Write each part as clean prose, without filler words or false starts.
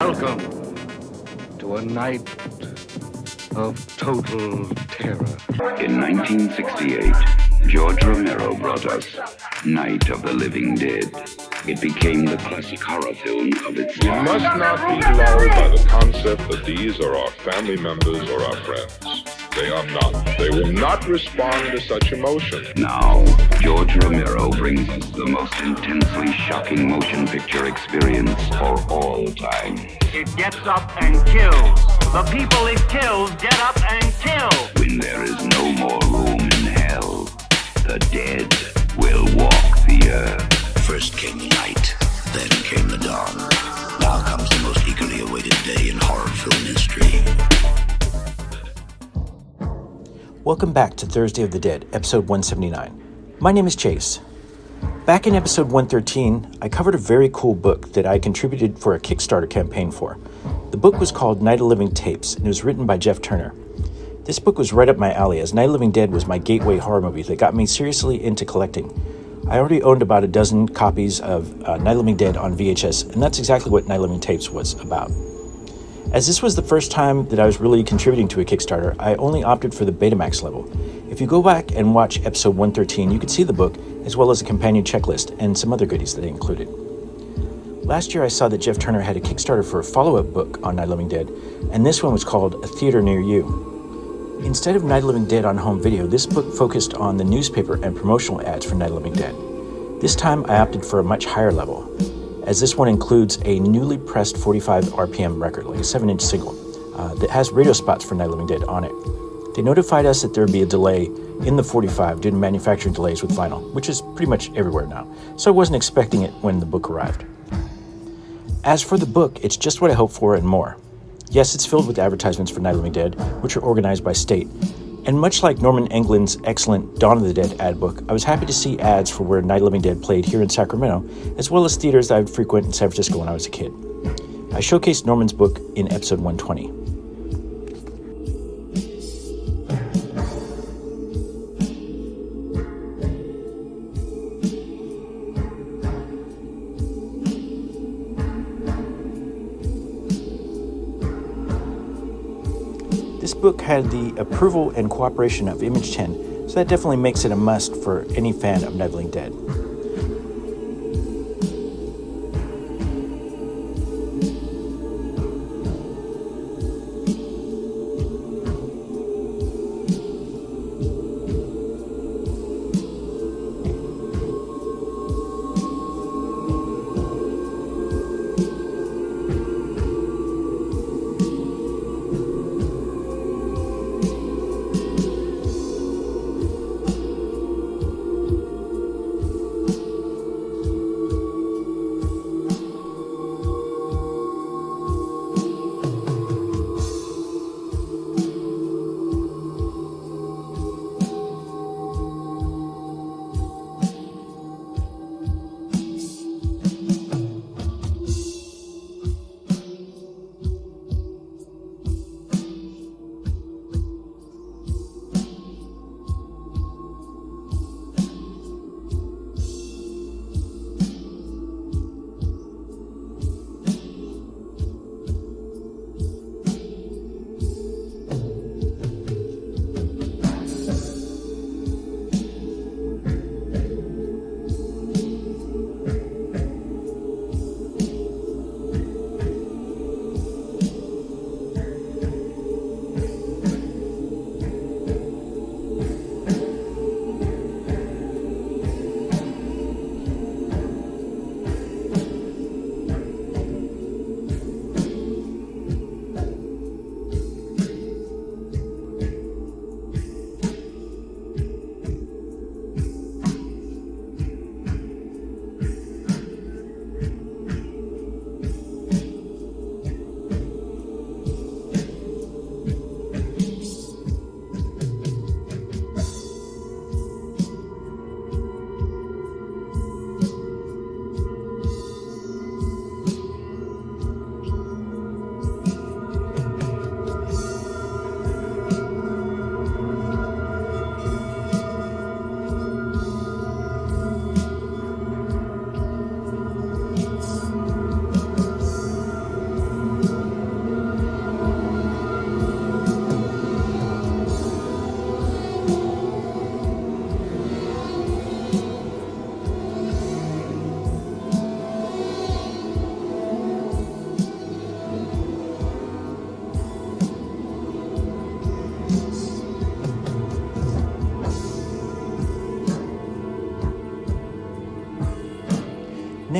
Welcome to a night of total terror. In 1968, George Romero brought us Night of the Living Dead. It became the classic horror film of its time. We must not be lulled by the concept that these are our family members or our friends. They are not. They will not respond to such emotion. Now, George Romero brings us the most intensely shocking motion picture experience for all time. It gets up and kills. The people it kills get up and kill. When there is no more room in hell, the dead will walk the earth. First came the night, then came the dawn. Now comes the most eagerly awaited day in horror film history. Welcome back to Thursday of the Dead, episode 179. My name is Chase. Back in episode 113, I covered a very cool book that I contributed for a Kickstarter campaign for. The book was called Night of the Living Tapes, and it was written by Jeff Turner. This book was right up my alley, as Night of the Living Dead was my gateway horror movie that got me seriously into collecting. I already owned about a dozen copies of Night of the Living Dead on VHS, and that's exactly what Night of the Living Tapes was about. As this was the first time that I was really contributing to a Kickstarter, I only opted for the Betamax level. If you go back and watch episode 113, you can see the book, as well as a companion checklist and some other goodies that I included. Last year I saw that Jeff Turner had a Kickstarter for a follow-up book on Night of the Living Dead, and this one was called A Theater Near You. Instead of Night of the Living Dead on home video, this book focused on the newspaper and promotional ads for Night of the Living Dead. This time I opted for a much higher level, as this one includes a newly pressed 45 RPM record, like a 7-inch single, that has radio spots for Night of the Living Dead on it. They notified us that there would be a delay in the 45 due to manufacturing delays with vinyl, which is pretty much everywhere now, so I wasn't expecting it when the book arrived. As for the book, it's just what I hoped for and more. Yes, it's filled with advertisements for Night of the Living Dead, which are organized by state. And much like Norman England's excellent Dawn of the Dead ad book, I was happy to see ads for where Night of the Living Dead played here in Sacramento, as well as theaters that I would frequent in San Francisco when I was a kid. I showcased Norman's book in episode 120. This book had the approval and cooperation of Image 10, so that definitely makes it a must for any fan of Night of the Living Dead.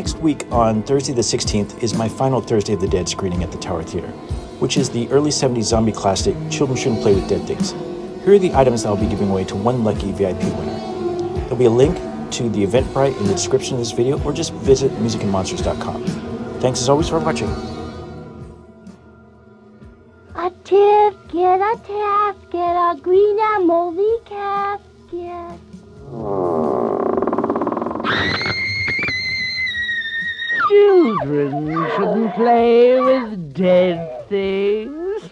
Next week, on Thursday the 16th, is my final Thursday of the Dead screening at the Tower Theater, which is the early 70s zombie classic, Children Shouldn't Play with Dead Things. Here are the items that I'll be giving away to one lucky VIP winner. There'll be a link to the Eventbrite in the description of this video, or just visit musicandmonsters.com. Thanks as always for watching. A tisket, a tasket, a green and moldy casket. Children shouldn't play with dead things.